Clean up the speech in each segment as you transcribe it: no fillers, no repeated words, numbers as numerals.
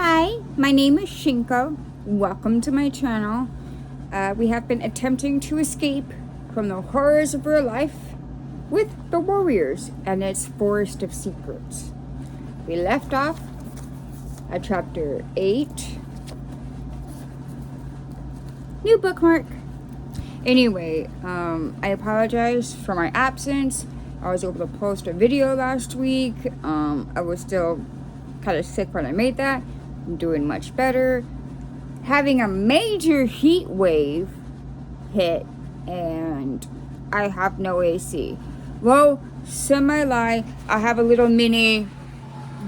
Hi, my name is Shinko. Welcome to my channel. We have been attempting to escape from the horrors of real life with the Warriors and its Forest of Secrets. We left off at chapter 8. New bookmark. Anyway, I apologize for my absence. I was able to post a video last week. I was still kind of sick when I made that. I'm doing much better. Having a major heat wave hit, and I have no AC. Well, semi-lie, I have a little mini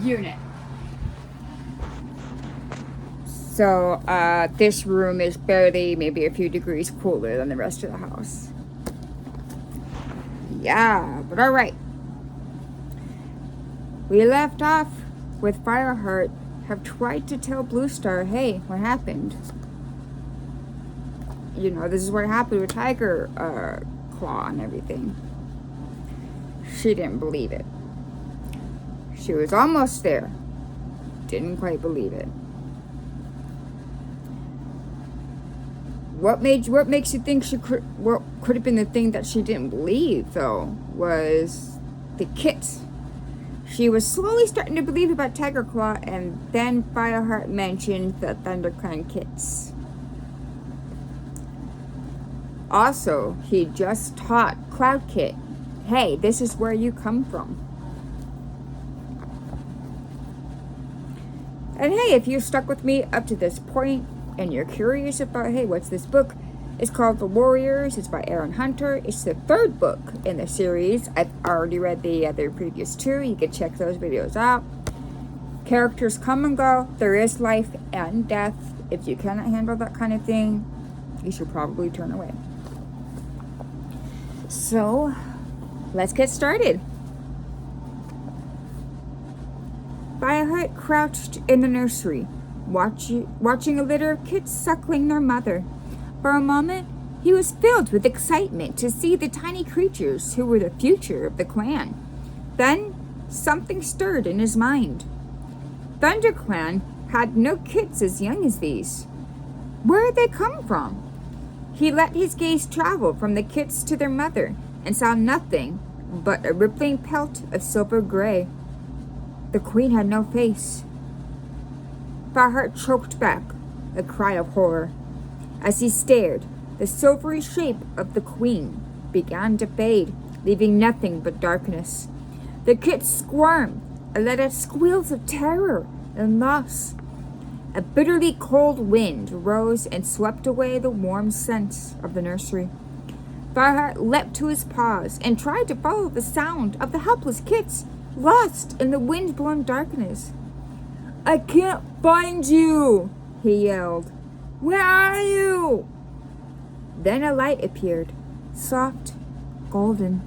unit. So, this room is barely maybe a few degrees cooler than the rest of the house. Yeah, but alright. We left off with Fireheart have tried to tell Blue Star, hey, what happened? You know, this is what happened with Tiger Claw and everything. She didn't believe it. She was almost there. Didn't quite believe it. What makes you think what could have been the thing that she didn't believe, though, was the kits. She was slowly starting to believe about Tiger Claw, and then Fireheart mentioned the ThunderClan kits. Also, he just taught Cloud Kit, hey, this is where you come from. And hey, if you stuck with me up to this point, and you're curious about, hey, what's this book? It's called The Warriors. It's by Erin Hunter. It's the third book in the series. I've already read the other previous two. You can check those videos out. Characters come and go. There is life and death. If you cannot handle that kind of thing, you should probably turn away. So, let's get started. Fireheart crouched in the nursery, watching a litter of kids suckling their mother. For a moment, he was filled with excitement to see the tiny creatures who were the future of the clan. Then, something stirred in his mind. ThunderClan had no kids as young as these. Where had they come from? He let his gaze travel from the kids to their mother and saw nothing but a rippling pelt of silver gray. The queen had no face. Fireheart choked back a cry of horror. As he stared, the silvery shape of the queen began to fade, leaving nothing but darkness. The kids squirmed and let out squeals of terror and loss. A bitterly cold wind rose and swept away the warm scents of the nursery. Fireheart leapt to his paws and tried to follow the sound of the helpless kids, lost in the wind-blown darkness. I can't find you, he yelled. Where are you? Then a light appeared, soft, golden.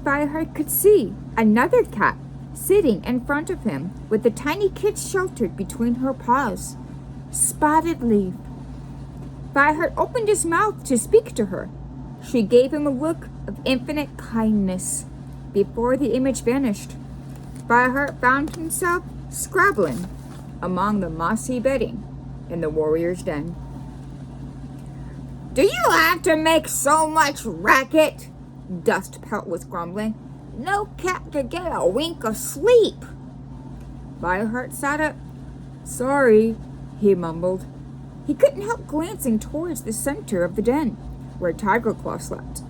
Fireheart could see another cat sitting in front of him with the tiny kid sheltered between her paws. Spotted Leaf. Fireheart opened his mouth to speak to her. She gave him a look of infinite kindness. Before the image vanished, Fireheart found himself scrabbling among the mossy bedding in the warrior's den. Do you have to make so much racket? Dust Pelt was grumbling. No cat could get a wink of sleep. Fireheart sat up. Sorry, he mumbled. He couldn't help glancing towards the center of the den, where Tiger Claw slept.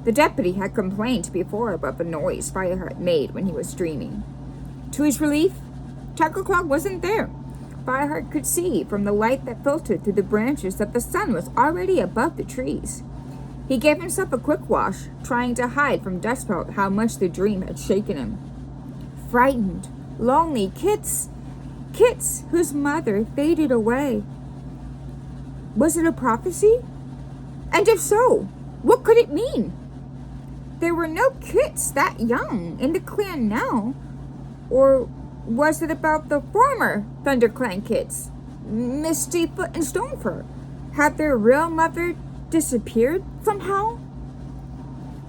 The deputy had complained before about the noise Fireheart made when he was dreaming. To his relief, Tiger Claw wasn't there. Fireheart could see from the light that filtered through the branches that the sun was already above the trees. He gave himself a quick wash, trying to hide from Dustpelt how much the dream had shaken him. Frightened, lonely kits whose mother faded away. Was it a prophecy? And if so, what could it mean? There were no kits that young in the clan now. Or was it about the former ThunderClan kids? Mistyfoot and Stonefur? Had their real mother disappeared somehow?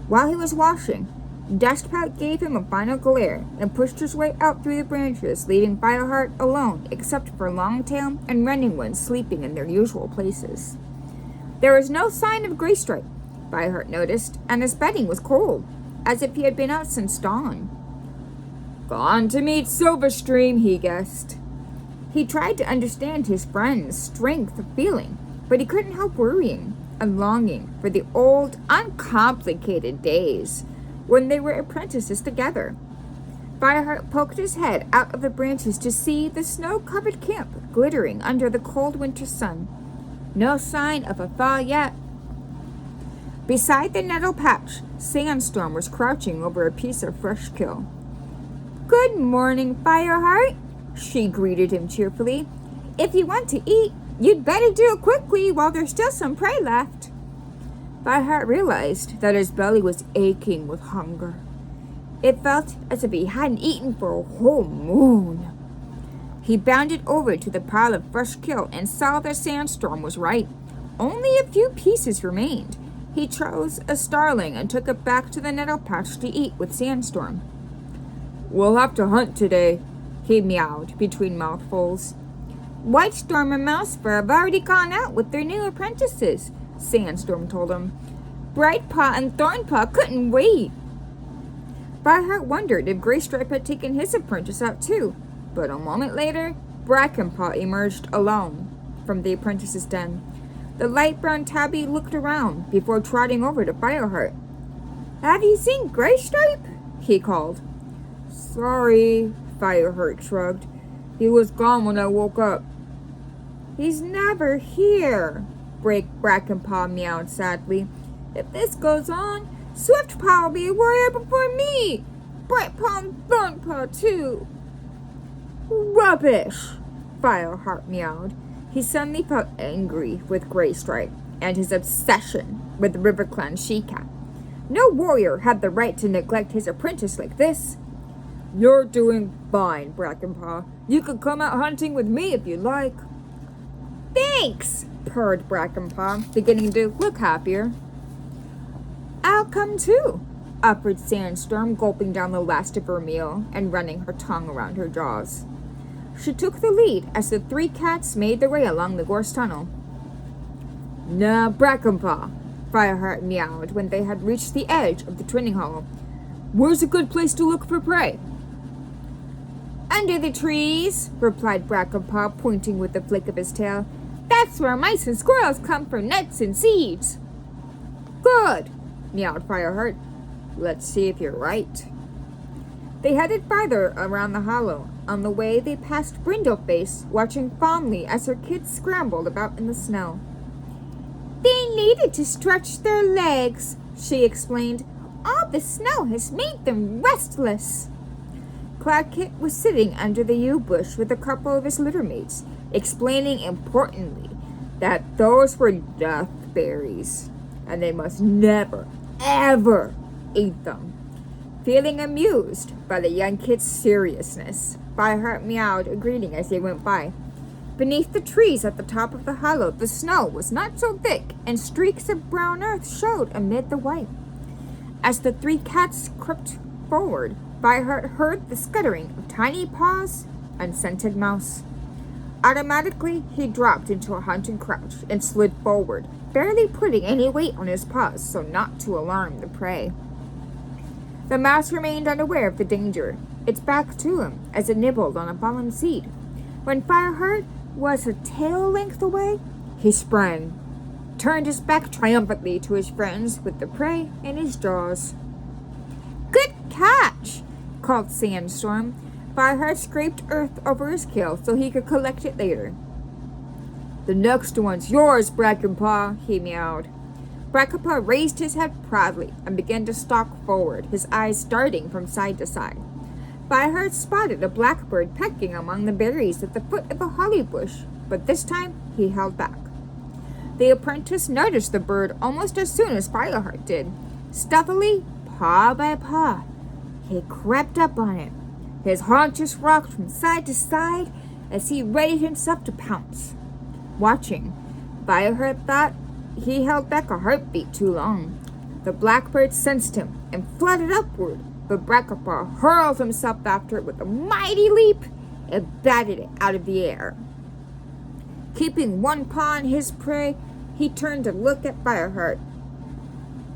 While he was washing, Dustpout gave him a final glare and pushed his way out through the branches, leaving Fireheart alone except for Longtail and Running One sleeping in their usual places. There was no sign of Graystripe, Fireheart noticed, and his bedding was cold, as if he had been out since dawn. Gone to meet Silverstream, he guessed. He tried to understand his friend's strength of feeling, but he couldn't help worrying and longing for the old, uncomplicated days when they were apprentices together. Fireheart poked his head out of the branches to see the snow-covered camp glittering under the cold winter sun. No sign of a thaw yet. Beside the nettle patch, Sandstorm was crouching over a piece of fresh kill. "Good morning, Fireheart," she greeted him cheerfully. "If you want to eat, you'd better do it quickly while there's still some prey left." Fireheart realized that his belly was aching with hunger. It felt as if he hadn't eaten for a whole moon. He bounded over to the pile of fresh kill and saw that Sandstorm was right. Only a few pieces remained. He chose a starling and took it back to the nettle patch to eat with Sandstorm. "We'll have to hunt today," he meowed between mouthfuls. "Whitestorm and Mousefur have already gone out with their new apprentices," Sandstorm told him. "Brightpaw and Thornpaw couldn't wait." Fireheart wondered if Graystripe had taken his apprentice out too, but a moment later, Brackenpaw emerged alone from the apprentice's den. The light brown tabby looked around before trotting over to Fireheart. "Have you seen Graystripe?" he called. "Sorry," Fireheart shrugged. "He was gone when I woke up." "He's never here," Brackenpaw meowed sadly. "If this goes on, Swiftpaw will be a warrior before me. Brightpaw and Thornpaw too." "Rubbish!" Fireheart meowed. He suddenly felt angry with Graystripe and his obsession with the RiverClan she-cat. No warrior had the right to neglect his apprentice like this. "You're doing fine, Brackenpaw. You could come out hunting with me if you like." "Thanks," purred Brackenpaw, beginning to look happier. "I'll come too," offered Sandstorm, gulping down the last of her meal and running her tongue around her jaws. She took the lead as the three cats made their way along the gorse tunnel. "Now, Brackenpaw," Fireheart meowed when they had reached the edge of the twinning hollow. "Where's a good place to look for prey?" "Under the trees," replied Brackenpaw, pointing with a flick of his tail. "That's where mice and squirrels come for nuts and seeds." "Good," meowed Fireheart. "Let's see if you're right." They headed farther around the hollow. On the way, they passed Brindleface, watching fondly as her kids scrambled about in the snow. "They needed to stretch their legs," she explained. "All the snow has made them restless." Cloudkit was sitting under the yew bush with a couple of his littermates, explaining importantly that those were death berries, and they must never, ever eat them. Feeling amused by the young kid's seriousness, Fireheart meowed a greeting as they went by. Beneath the trees at the top of the hollow, the snow was not so thick, and streaks of brown earth showed amid the white. As the three cats crept forward, Fireheart heard the scuttering of tiny paws and scented mouse. Automatically, he dropped into a hunting crouch and slid forward, barely putting any weight on his paws so not to alarm the prey. The mouse remained unaware of the danger, its back to him as it nibbled on a fallen seed. When Fireheart was a tail length away, he sprang, turned his back triumphantly to his friends with the prey in his jaws. "Good catch!" called Sandstorm. Fireheart scraped earth over his kill so he could collect it later. "The next one's yours, Brackenpaw," he meowed. Brackenpaw raised his head proudly and began to stalk forward, his eyes darting from side to side. Fireheart spotted a blackbird pecking among the berries at the foot of a holly bush, but this time he held back. The apprentice noticed the bird almost as soon as Fireheart did. Stealthily, paw by paw, he crept up on it. His haunches rocked from side to side as he readied himself to pounce. Watching, Fireheart thought he held back a heartbeat too long. The blackbird sensed him and fluttered upward, but Brackenpaw hurled himself after it with a mighty leap and batted it out of the air. Keeping one paw on his prey, he turned to look at Fireheart.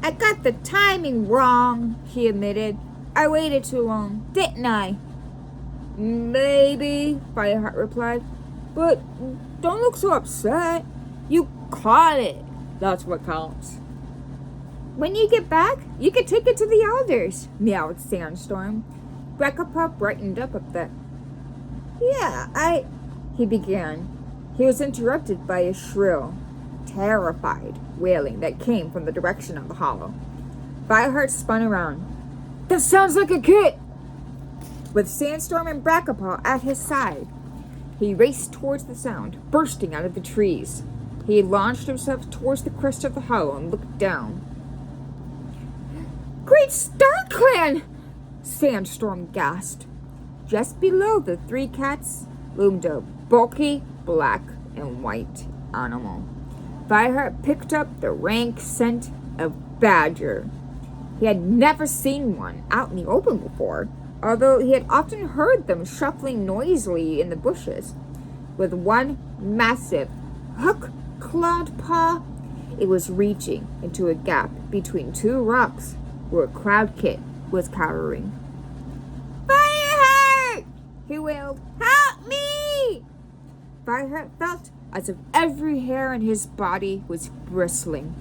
"I got the timing wrong," he admitted. "I waited too long, didn't I?" "Maybe," Fireheart replied. "But don't look so upset. You caught it. That's what counts." "When you get back, you can take it to the elders," meowed Sandstorm. Brackenpaw brightened up at that. "Yeah, he began. He was interrupted by a shrill, terrified wailing that came from the direction of the hollow. Fireheart spun around. "That sounds like a kid!" With Sandstorm and Brackenpaw at his side, he raced towards the sound, bursting out of the trees. He launched himself towards the crest of the hollow and looked down. "Great Star Clan!" Sandstorm gasped. Just below the three cats loomed a bulky black and white animal. Fireheart picked up the rank scent of badger. He had never seen one out in the open before, although he had often heard them shuffling noisily in the bushes. With one massive, hook-clawed paw, it was reaching into a gap between two rocks where Cloud Kit was cowering. "Fireheart!" he wailed. "Help me!" Fireheart felt as if every hair in his body was bristling.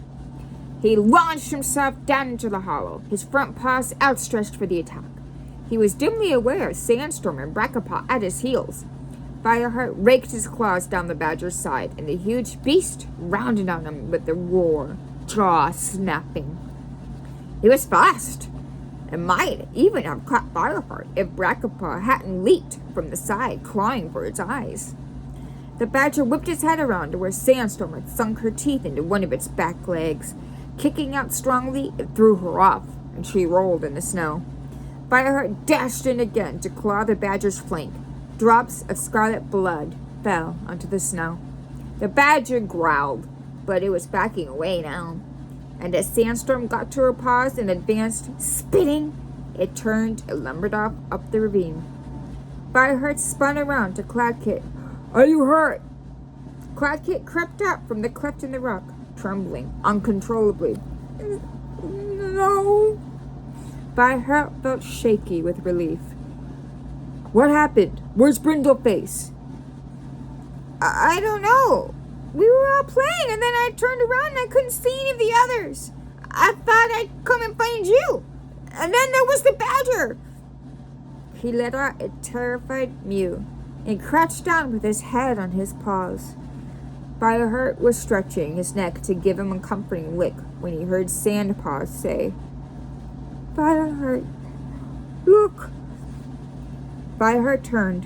He launched himself down into the hollow, his front paws outstretched for the attack. He was dimly aware of Sandstorm and Brackenpaw at his heels. Fireheart raked his claws down the badger's side, and the huge beast rounded on him with a roar, jaw snapping. He was fast, and might even have caught Fireheart if Brackenpaw hadn't leaped from the side, clawing for its eyes. The badger whipped its head around to where Sandstorm had sunk her teeth into one of its back legs. Kicking out strongly, it threw her off, and she rolled in the snow. Fireheart dashed in again to claw the badger's flank. Drops of scarlet blood fell onto the snow. The badger growled, but it was backing away now. And as Sandstorm got to her paws and advanced, spitting, it turned and lumbered off up the ravine. Fireheart spun around to Cloud Kit. "Are you hurt?" Cloud Kit crept out from the cleft in the rock, trembling uncontrollably. "No." Fireheart felt shaky with relief. "What happened? Where's Brindleface?" I don't know. We were all playing, and then I turned around and I couldn't see any of the others. I thought I'd come and find you. And then there was the badger." He let out a terrified mew and crouched down with his head on his paws. Fireheart was stretching his neck to give him a comforting lick when he heard Sandpaw say, "Fireheart, look." Fireheart turned.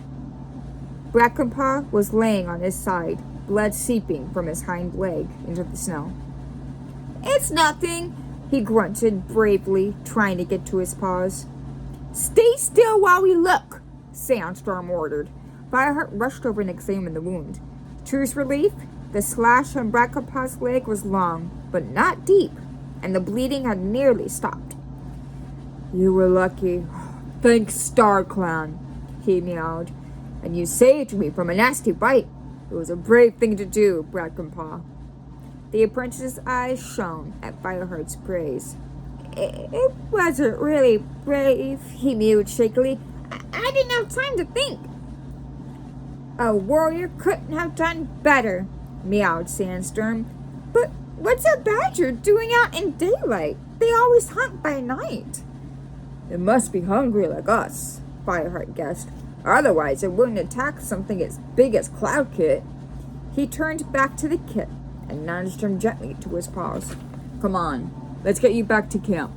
Brackenpaw was laying on his side, blood seeping from his hind leg into the snow. "It's nothing," he grunted bravely, trying to get to his paws. "Stay still while we look," Sandstorm ordered. Fireheart rushed over and examined the wound. To his relief, the slash on Brackenpaw's leg was long, but not deep, and the bleeding had nearly stopped. "You were lucky. Thanks, Star Clan," he meowed. "And you saved me from a nasty bite. It was a brave thing to do, Brackenpaw." The apprentice's eyes shone at Fireheart's praise. It wasn't really brave," he mewed shakily. I didn't have time to think." "A warrior couldn't have done better," meowed Sandstorm. "But what's a badger doing out in daylight? They always hunt by night." "It must be hungry like us," Fireheart guessed. "Otherwise it wouldn't attack something as big as Cloud Kit." He turned back to the kit and nudged him gently to his paws. "Come on, let's get you back to camp."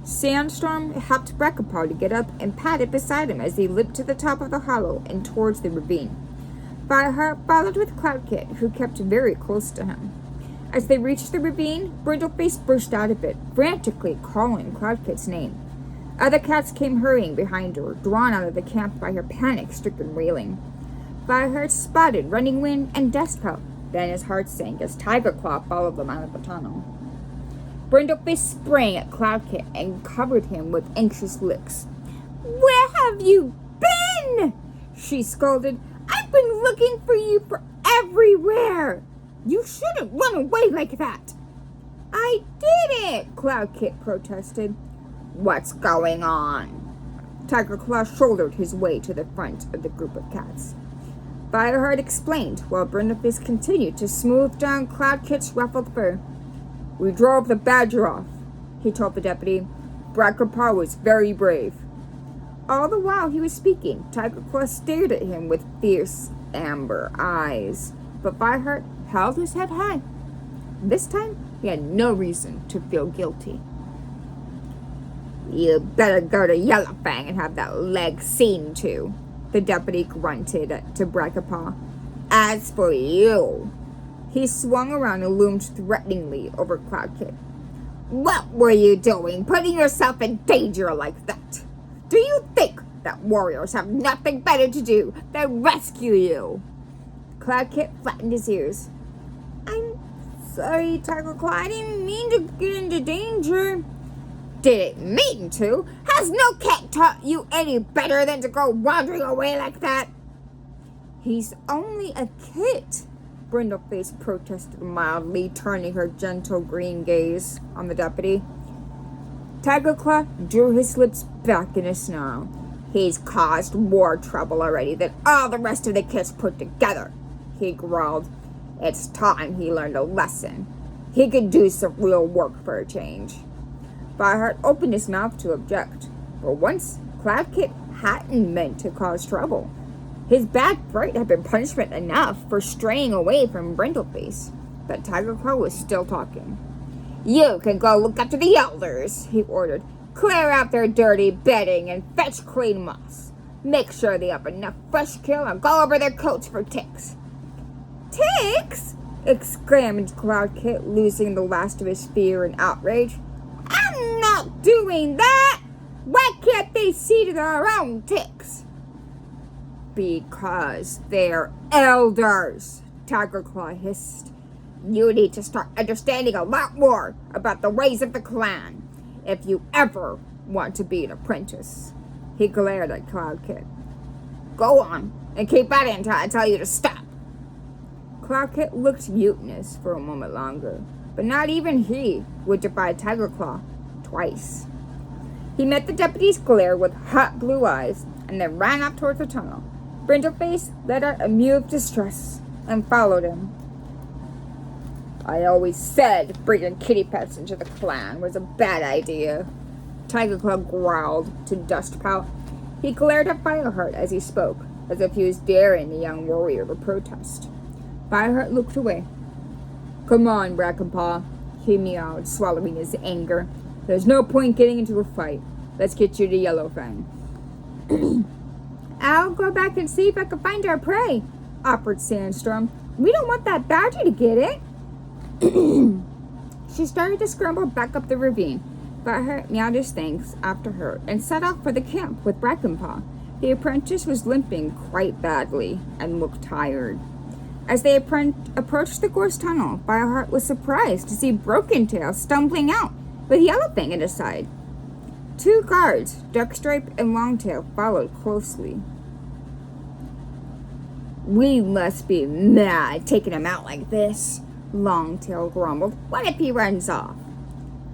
Sandstorm helped Brackenpaw to get up and patted beside him as he limped to the top of the hollow and towards the ravine. Fireheart followed with Cloud Kit, who kept very close to him. As they reached the ravine, Brindleface burst out of it, frantically calling Cloud Kit's name. Other cats came hurrying behind her, drawn out of the camp by her panic-stricken wailing. Fireheart spotted Running Wind and Dustpelt. Then his heart sank as Tiger Claw followed them out of the tunnel. Brindleface sprang at Cloudkit and covered him with anxious looks. "Where have you been?" she scolded. "I've been looking for you everywhere. You shouldn't run away like that." "I didn't," Cloudkit protested. "What's going on?" Tiger Claw shouldered his way to the front of the group of cats. Fireheart explained while Brindleface continued to smooth down Cloudkit's ruffled fur. "We drove the badger off," he told the deputy. "Grandpa was very brave." All the while he was speaking, Tiger Claw stared at him with fierce amber eyes. But Fireheart held his head high. This time, he had no reason to feel guilty. "You better go to Yellowfang and have that leg seen to," the deputy grunted to Brackenpaw. "As for you," he swung around and loomed threateningly over Cloudkit. "What were you doing, putting yourself in danger like that? Do you think that warriors have nothing better to do than rescue you?" Cloudkit flattened his ears. "I'm sorry, Tiger Claw. I didn't mean to get into danger." "Didn't mean to? Has no cat taught you any better than to go wandering away like that?" "He's only a kit," Brindleface protested mildly, turning her gentle green gaze on the deputy. Tiger Claw drew his lips back in a snarl. "He's caused more trouble already than all the rest of the kits put together," he growled. "It's time he learned a lesson. He could do some real work for a change." Fireheart opened his mouth to object, but once Cloudkit hadn't meant to cause trouble. His bad fright had been punishment enough for straying away from Brindleface, but Tiger Claw was still talking. "You can go look after the elders," he ordered. "Clear out their dirty bedding and fetch clean moss. Make sure they have enough fresh kill and go over their coats for ticks." "Ticks?" exclaimed Cloudkit, losing the last of his fear and outrage. "I'm not doing that! Why can't they see to their own ticks?" "Because they're elders," Tiger Claw hissed. "You need to start understanding a lot more about the ways of the clan if you ever want to be an apprentice." He glared at Cloudkit. "Go on and keep at it until I tell you to stop." Cloudkit looked mutinous for a moment longer, but not even he would defy Tiger Claw twice. He met the deputy's glare with hot blue eyes and then ran up towards the tunnel. Brindleface let out a mew of distress and followed him. "I always said bringing kitty pets into the clan was a bad idea," Tiger Claw growled to Dustpout. He glared at Fireheart as he spoke, as if he was daring the young warrior to protest. Fireheart looked away. "Come on, Brackenpaw," he meowed, swallowing his anger. "There's no point getting into a fight. Let's get you to Yellowfang." "I'll go back and see if I can find our prey," offered Sandstorm. "We don't want that badger to get it." She started to scramble back up the ravine, but her meowed his thanks after her and set off for the camp with Brackenpaw. The apprentice was limping quite badly and looked tired. As they approached the gorse tunnel, Fireheart was surprised to see Broken Tail stumbling out with Yellowfang at his side. Two guards, Duckstripe and Longtail, followed closely. "We must be mad taking him out like this," Longtail grumbled. "What if he runs off?"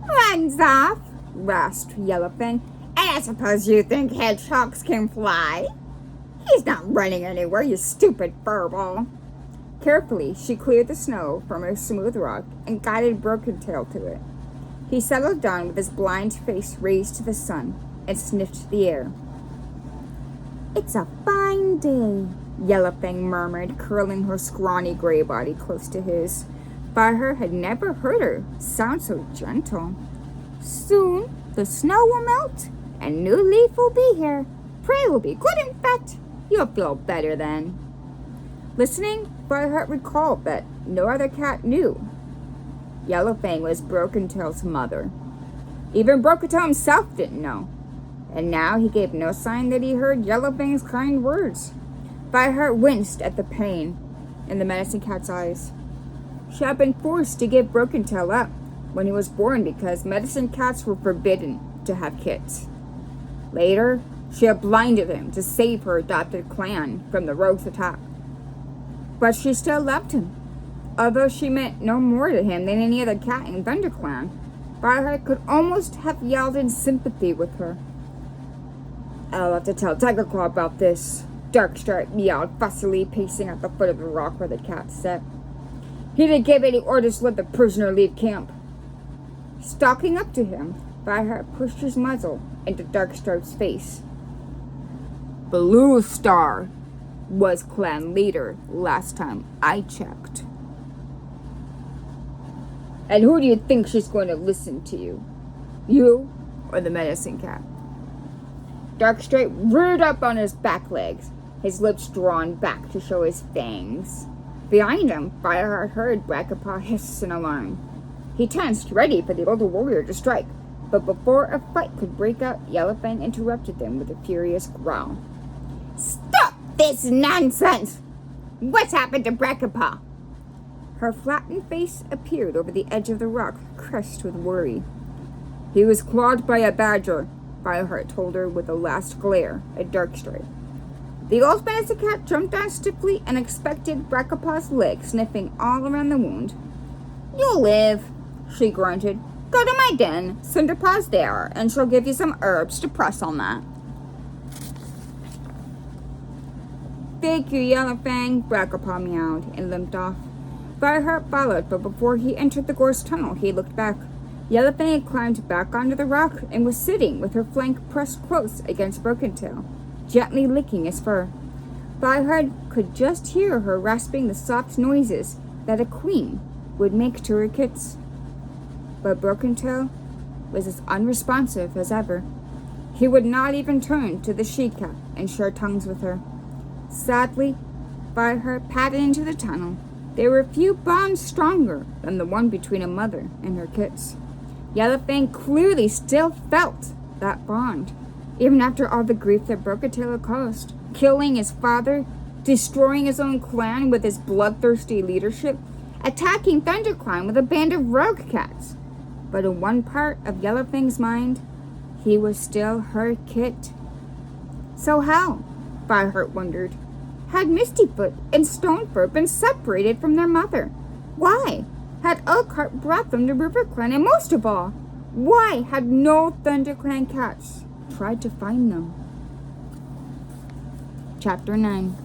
"Runs off?" rasped Yellowfang. "And I suppose you think hedgehogs can fly? He's not running anywhere, you stupid furball." Carefully, she cleared the snow from a smooth rock and guided Broken Tail to it. He settled down with his blind face raised to the sun and sniffed the air. "It's a fine day," Yellowfang murmured, curling her scrawny gray body close to his. Fireheart had never heard her sound so gentle. "Soon the snow will melt and new leaf will be here. Prey will be good and fat. You'll feel better then." Listening, Fireheart recalled that no other cat knew Yellowfang was Broken Tail's mother. Even Broken Tail himself didn't know. And now he gave no sign that he heard Yellowfang's kind words. Fireheart winced at the pain in the medicine cat's eyes. She had been forced to give Broken Tail up, when he was born because medicine cats were forbidden to have kits. Later, she had blinded him to save her adopted clan from the rogue's attack. But she still loved him, although she meant no more to him than any other cat in ThunderClan. Fireheart could almost have yelled in sympathy with her. "I'll have to tell Tigerclaw about this," Darkstripe meowed fussily, pacing at the foot of the rock where the cat sat. "He didn't give any orders to let the prisoner leave camp." Stalking up to him, Fireheart pushed his muzzle into Darkstripe's face. "Blue Star was clan leader last time I checked. And who do you think she's going to listen to you? You or the medicine cat?" Darkstripe reared up on his back legs, his lips drawn back to show his fangs. Behind him, Fireheart heard Brackapaw hiss in alarm. He tensed, ready for the older warrior to strike, but before a fight could break out, Yellowfang interrupted them with a furious growl. "Stop this nonsense! What's happened to Brackapaw?" Her flattened face appeared over the edge of the rock, crushed with worry. "He was clawed by a badger," Fireheart told her with a last glare at Darkstripe. The old medicine cat jumped down stiffly and inspected Brackapaw's leg, sniffing all around the wound. "You'll live," she grunted. "Go to my den. Cinderpaw's there, and she'll give you some herbs to press on that." "Thank you, Yellowfang," Brackapaw meowed and limped off. Fireheart followed, but before he entered the gorse tunnel, he looked back. Yellowfang had climbed back onto the rock and was sitting with her flank pressed close against Broken-Tail, gently licking his fur. Fireheart could just hear her rasping the soft noises that a queen would make to her kits. But Broken-Tail was as unresponsive as ever. He would not even turn to the she-cat and share tongues with her. Sadly, Fireheart padded into the tunnel. There were few bonds stronger than the one between a mother and her kits. Yellowfang clearly still felt that bond, even after all the grief that Broken-Tail had caused. Killing his father, destroying his own clan with his bloodthirsty leadership, attacking ThunderClan with a band of rogue cats. But in one part of Yellowfang's mind, he was still her kit. So how, Fireheart wondered, had Mistyfoot and Stonefur been separated from their mother? Why had Elkhart brought them to RiverClan? And most of all, why had no ThunderClan cats tried to find them? Chapter 9.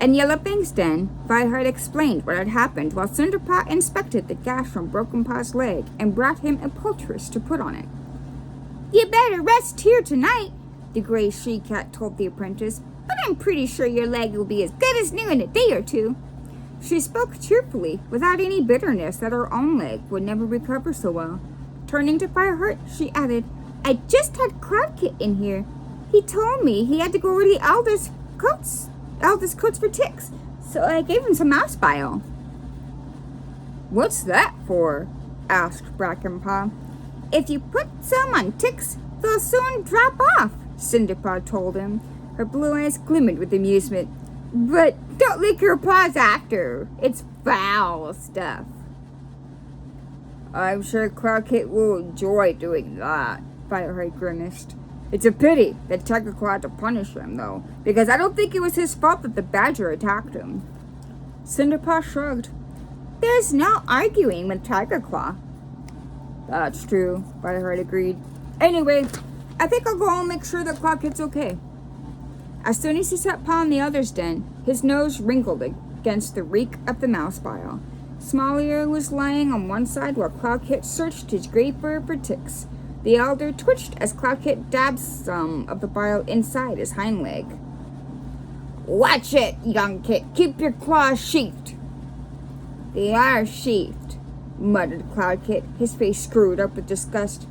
In Yellowfang's den, Fireheart explained what had happened while Cinderpaw inspected the gash from Broken Paw's leg and brought him a poultice to put on it. "You better rest here tonight," the gray she-cat told the apprentice, "but I'm pretty sure your leg will be as good as new in a day or two." She spoke cheerfully, without any bitterness that her own leg would never recover so well. Turning to Fireheart, she added, "I just had Cloudkit in here. He told me he had to go over the eldest coats for ticks, so I gave him some mouse bile." "What's that for?" asked Brackenpaw. "If you put some on ticks, they'll soon drop off," Cinderpaw told him. Her blue eyes glimmered with amusement. "But don't lick your paws after. It's foul stuff." "I'm sure Cloudkit will enjoy doing that," Fireheart grimaced. "It's a pity that Tigerclaw had to punish him, though, because I don't think it was his fault that the badger attacked him." Cinderpaw shrugged. "There's no arguing with Tigerclaw." "That's true," Fireheart agreed. "Anyway, I think I'll go home and make sure that Cloudkit's okay." As soon as he set paw in the other's den, his nose wrinkled against the reek of the mouse bile. Small Ear was lying on one side while Cloudkit searched his gray fur for ticks. The elder twitched as Cloudkit dabbed some of the bile inside his hind leg. "Watch it, young kit. Keep your claws sheathed." "They are sheathed," muttered Cloudkit, his face screwed up with disgust.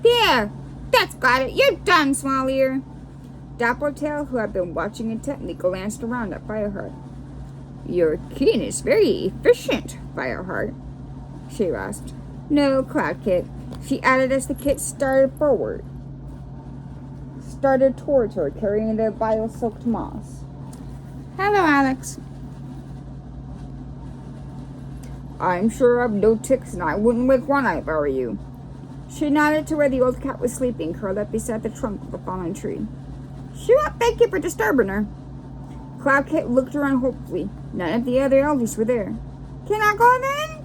"There! That's got it. You're done, Small Ear." Dappletail, who had been watching intently, glanced around at Fireheart. "Your kin is very efficient, Fireheart," she rasped. "No, Cloudkit," she added as the kit started towards her, carrying the bile-soaked moss. "Hello, Alex." I'm sure I've no ticks, and I wouldn't wake one eye if I were you. She nodded to where the old cat was sleeping, curled up beside the trunk of a fallen tree. She won't thank you for disturbing her. Cloud Kit looked around hopefully. None of the other elders were there. Can I go then?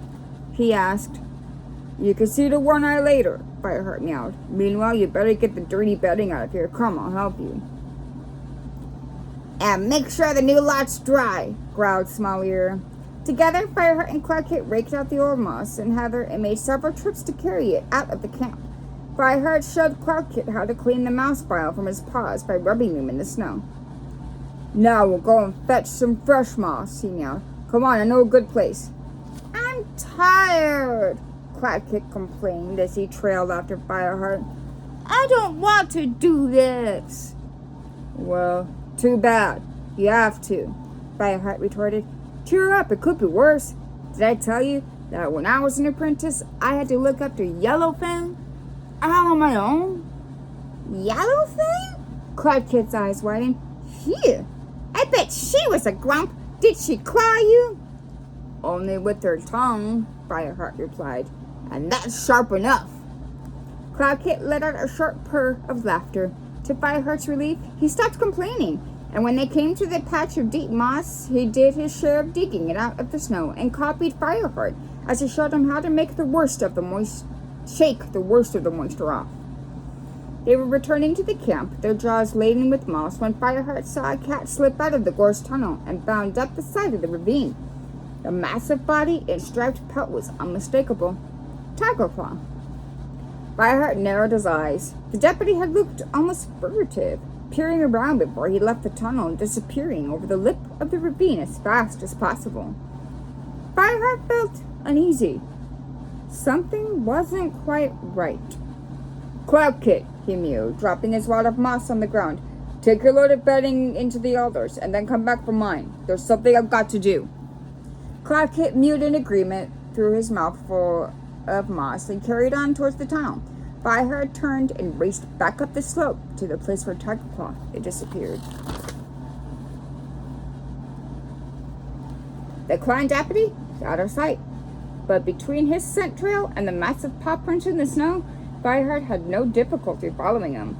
He asked. You can see the one eye later, Fireheart meowed. Meanwhile, you better get the dirty bedding out of here. Come, I'll help you. And make sure the new lot's dry, growled Small Ear. Together, Fireheart and Cloud Kit raked out the old moss and heather and made several trips to carry it out of the camp. Fireheart showed Cloud Kit how to clean the mouse bile from his paws by rubbing them in the snow. Now we'll go and fetch some fresh moss, he meowed. Come on, I know a good place. I'm tired, Cloud Kit complained as he trailed after Fireheart. I don't want to do this. Well, too bad. You have to, Fireheart retorted. Cheer up, it could be worse. Did I tell you that when I was an apprentice, I had to look after Yellowfang all on my own? Yellowfang? Cloud Kit's eyes widened. Phew, I bet she was a grump. Did she claw you? Only with her tongue, Fireheart replied, and that's sharp enough. Cloud Kit let out a sharp purr of laughter. To Fireheart's relief, he stopped complaining, and when they came to the patch of deep moss, he did his share of digging it out of the snow and copied Fireheart as he showed him how to make shake the worst of the moisture off. They were returning to the camp, their jaws laden with moss, when Fireheart saw a cat slip out of the gorse tunnel and bound up the side of the ravine. The massive body and striped pelt was unmistakable. Tiger Claw. Fireheart narrowed his eyes. The deputy had looked almost furtive, peering around before he left the tunnel and disappearing over the lip of the ravine as fast as possible. Fireheart felt uneasy. Something wasn't quite right. Cloud Kit, he mewed, dropping his wad of moss on the ground. Take your load of bedding into the elders, and then come back for mine. There's something I've got to do. Cloud Kit mewed in agreement through his mouthful of moss and carried on towards the tunnel. Fireheart turned and raced back up the slope to the place where Tiger Claw had disappeared. The clan deputy was out of sight, but between his scent trail and the massive paw prints in the snow, Fireheart had no difficulty following him.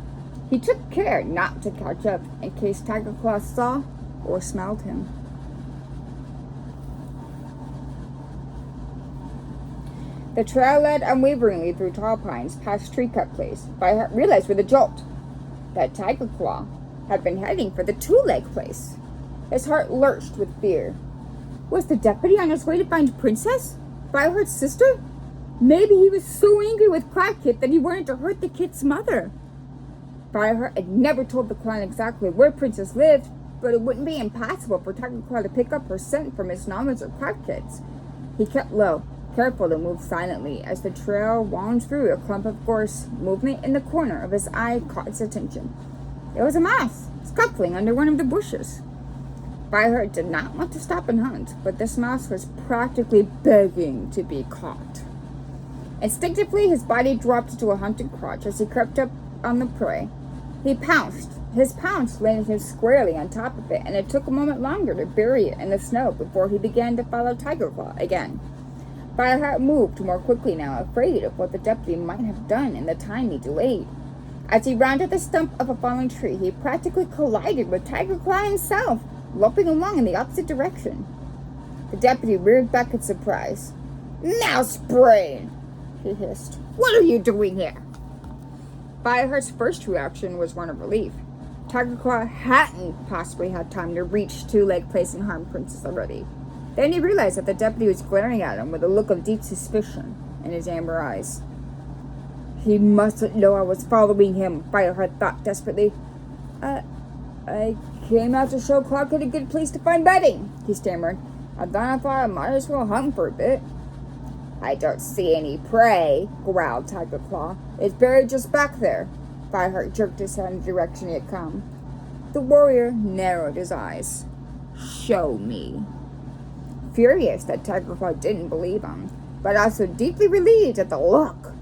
He took care not to catch up in case Tiger Claw saw or smelled him. The trail led unwaveringly through tall pines past Tree Cut Place. Fireheart realized with a jolt that Tiger Claw had been heading for the Two-Leg Place. His heart lurched with fear. Was the deputy on his way to find Princess, Fireheart's sister? Maybe he was so angry with Cloud Kit that he wanted to hurt the kid's mother. Fireheart had never told the clan exactly where Princess lived, but it wouldn't be impossible for Tiger Claw to pick up her scent from his knowledge of Cloud Kit's. He kept low, careful to move silently as the trail wound through a clump of gorse. Movement in the corner of his eye caught his attention. It was a mouse, scuffling under one of the bushes. Fireheart did not want to stop and hunt, but this mouse was practically begging to be caught. Instinctively, his body dropped into a hunted crouch as he crept up on the prey. He pounced. His pounce landed him squarely on top of it, and it took a moment longer to bury it in the snow before he began to follow Tiger Claw again. Fireheart moved more quickly now, afraid of what the deputy might have done in the time he delayed. As he rounded the stump of a fallen tree, he practically collided with Tiger Claw himself, loping along in the opposite direction. The deputy reared back in surprise. "Mouse brain!" he hissed. "What are you doing here?" Fireheart's first reaction was one of relief. Tiger Claw hadn't possibly had time to reach Two-Leg Place and harm Princess already. Then he realized that the deputy was glaring at him with a look of deep suspicion in his amber eyes. He mustn't know I was following him, Fireheart thought desperately. I came out to show Cloud Kit a good place to find bedding, he stammered. And then I thought I might as well hunt for a bit. I don't see any prey, growled Tiger Claw. It's buried just back there. Fireheart jerked his head in the direction he had come. The warrior narrowed his eyes. Show me. Furious that Tiger Claw didn't believe him, but also deeply relieved at the look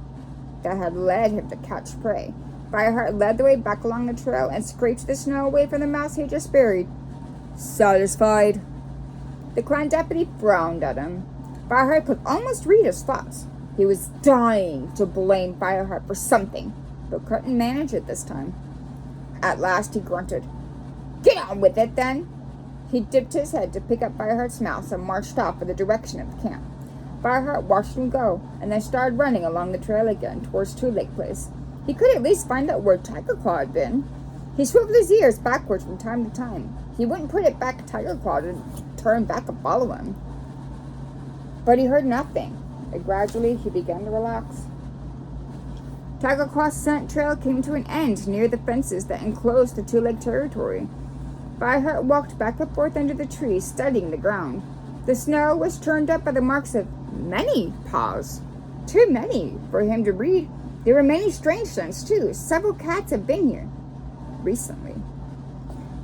that had led him to catch prey, Fireheart led the way back along the trail and scraped the snow away from the mouse he had just buried. Satisfied? The clan deputy frowned at him. Fireheart could almost read his thoughts. He was dying to blame Fireheart for something, but couldn't manage it this time. At last he grunted. "Get on with it, then!" He dipped his head to pick up Fireheart's mouse and marched off in the direction of the camp. Fireheart watched him go, and then started running along the trail again towards Two Lake Place. He could at least find out where Tiger Claw had been. He swiveled his ears backwards from time to time. He wouldn't put it back Tiger Claw to turn back and follow him. But he heard nothing, and gradually he began to relax. Tiger Claw's scent trail came to an end near the fences that enclosed the Two Lake territory. Fireheart walked back and forth under the trees, studying the ground. The snow was turned up by the marks of many paws. Too many for him to read. There were many strange scents, too. Several cats had been here recently.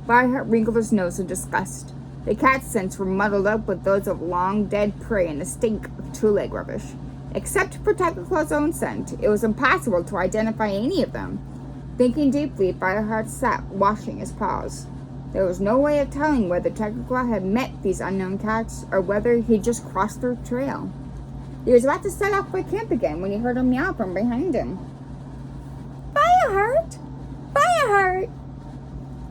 Fireheart wrinkled his nose in disgust. The cat scents were muddled up with those of long dead prey and the stink of Two Lake rubbish. Except for Tiger Claw's own scent, it was impossible to identify any of them. Thinking deeply, Fireheart sat washing his paws. There was no way of telling whether Tiger Claw had met these unknown cats or whether he'd just crossed their trail. He was about to set off for camp again when he heard a meow from behind him. "Fireheart! Fireheart!"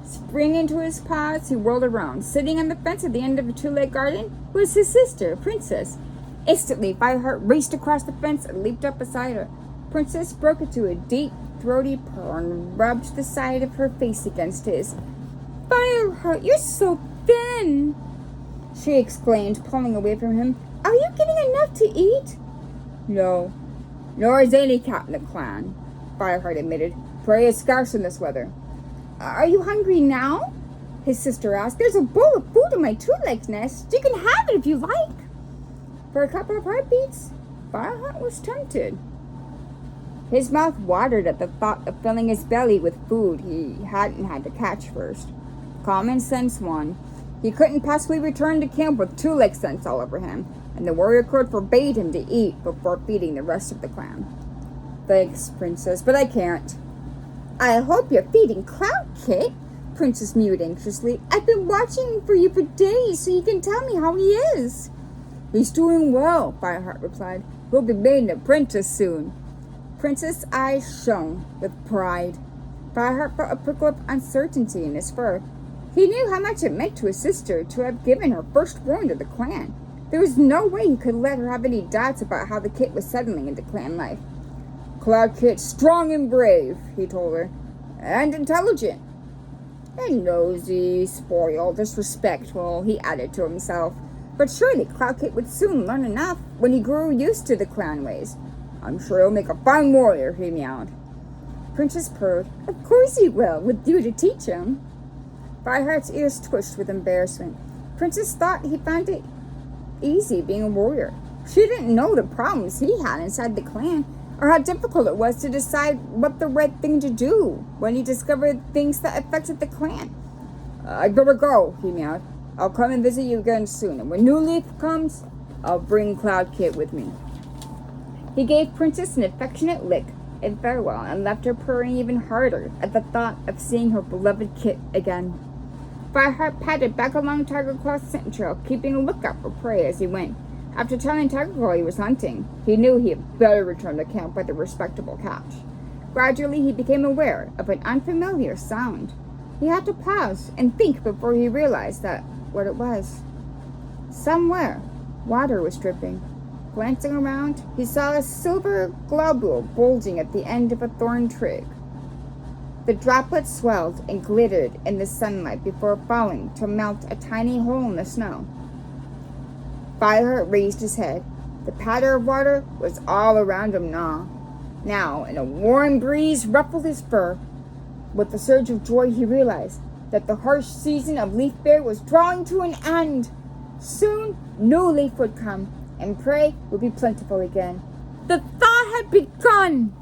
Springing into his paws, he whirled around. Sitting on the fence at the end of the Two Lake garden was his sister, Princess. Instantly, Fireheart raced across the fence and leaped up beside her. Princess broke into a deep, throaty purr and rubbed the side of her face against his. "Fireheart, you're so thin!" she exclaimed, pulling away from him. "Are you getting enough to eat?" "No, nor is any cat in the clan," Fireheart admitted. "Prey is scarce in this weather." "Are you hungry now?" his sister asked. "There's a bowl of food in my Two Legs nest. You can have it if you like." For a couple of heartbeats, Fireheart was tempted. His mouth watered at the thought of filling his belly with food he hadn't had to catch first. Common sense won. He couldn't possibly return to camp with Two Lake scents all over him, and the warrior code forbade him to eat before feeding the rest of the clan. "Thanks, Princess, but I can't." "I hope you're feeding Cloud Kit," Princess mewed anxiously. "I've been watching for you for days so you can tell me how he is." "He's doing well," Fireheart replied. "He'll be made an apprentice soon." Princess' eyes shone with pride. Fireheart felt a prickle of uncertainty in his fur. He knew how much it meant to his sister to have given her firstborn to the clan. There was no way he could let her have any doubts about how the kid was settling into clan life. "Cloud Kit's strong and brave," he told her, "and intelligent." "And nosy, spoiled, disrespectful," he added to himself. But surely Cloud Kit would soon learn enough when he grew used to the clan ways. "I'm sure he'll make a fine warrior," he meowed. Princess purred. "Of course he will, with you to teach him." Fireheart's ears twitched with embarrassment. Princess thought he found it easy being a warrior. She didn't know the problems he had inside the clan, or how difficult it was to decide what the right thing to do when he discovered things that affected the clan. "I'd better go," he meowed. "I'll come and visit you again soon, and when New Leaf comes, I'll bring Cloud Kit with me." He gave Princess an affectionate lick in farewell and left her purring even harder at the thought of seeing her beloved Kit again. Fireheart padded back along Tiger Claw's scent trail, keeping a lookout for prey as he went. After telling Tiger Claw he was hunting, he knew he had better return to camp with a respectable catch. Gradually, he became aware of an unfamiliar sound. He had to pause and think before he realized what it was. Somewhere, water was dripping. Glancing around, he saw a silver globule bulging at the end of a thorn twig. The droplets swelled and glittered in the sunlight before falling to melt a tiny hole in the snow. Fireheart raised his head. The patter of water was all around him now, and a warm breeze ruffled his fur. With a surge of joy, he realized that the harsh season of leaf bare was drawing to an end. Soon, New Leaf would come, and prey would be plentiful again. The thaw had begun!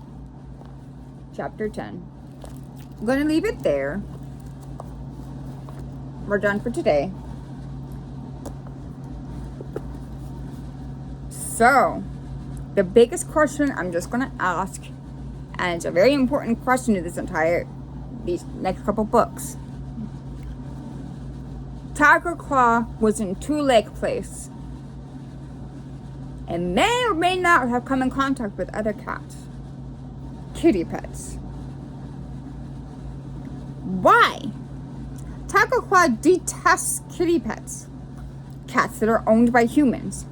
Chapter 10. I'm going to leave it there. We're done for today. So, the biggest question I'm just going to ask, and it's a very important question to these next couple books. Tiger Claw was in Two Lake Place. and may or may not have come in contact with other cats. Kitty pets. Why? Tiger Claw detests kitty pets. Cats that are owned by humans.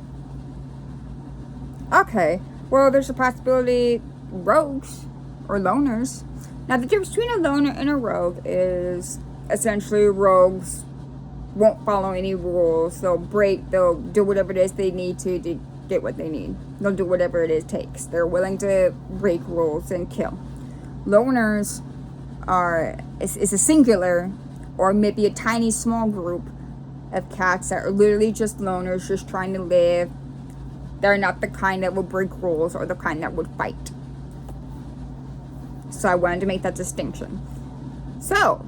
Okay, well, there's a possibility rogues or loners. Now, the difference between a loner and a rogue is essentially rogues won't follow any rules. They'll do whatever it is they need to get what they need. They'll do whatever it takes. They're willing to break rules and kill. Loners is a singular or maybe a tiny small group of cats that are literally just loners, just trying to live. They're not the kind that will break rules or the kind that would fight. So I wanted to make that distinction. So,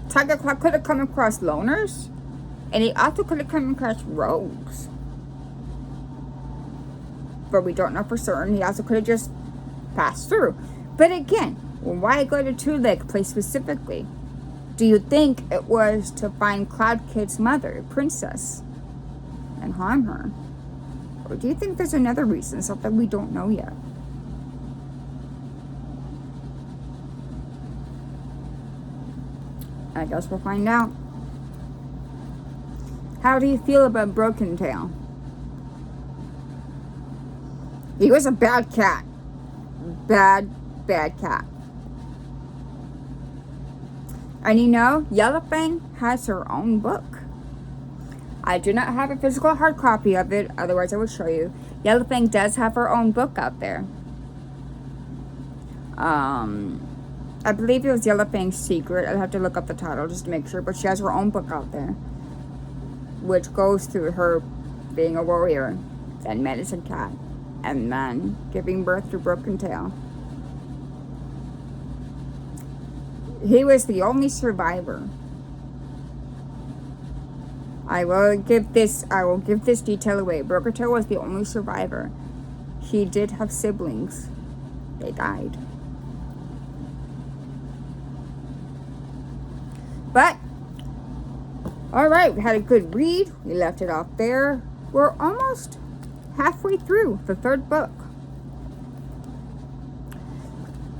Tiger Claw could have come across loners, and he also could have come across rogues. But we don't know for certain. He also could have just passed through. But again, why go to Two Leg Place specifically? Do you think it was to find Cloud Kid's mother, Princess, and harm her? Or do you think there's another reason, something we don't know yet? I guess we'll find out. How do you feel about Broken Tail? He was a bad cat. Bad cat. And you know, Yellowfang has her own book. I do not have a physical hard copy of it, otherwise I would show you. Yellowfang does have her own book out there. I believe it was Yellowfang's Secret. I'll have to look up the title just to make sure, but she has her own book out there, which goes through her being a warrior, then medicine cat, and then giving birth to Broken Tail. He was the only survivor. I will give this detail away. Broken Tail was the only survivor. He did have siblings. They died. But, alright, we had a good read. We left it off there. We're almost halfway through the third book.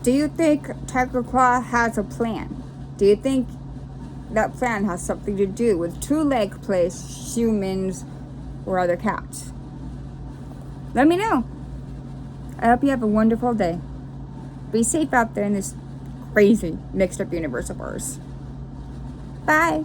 Do you think Tiger Claw has a plan? Do you think that plan has something to do with Two Leg Place, humans, or other cats? Let me know. I hope you have a wonderful day. Be safe out there in this crazy mixed up universe of ours. Bye.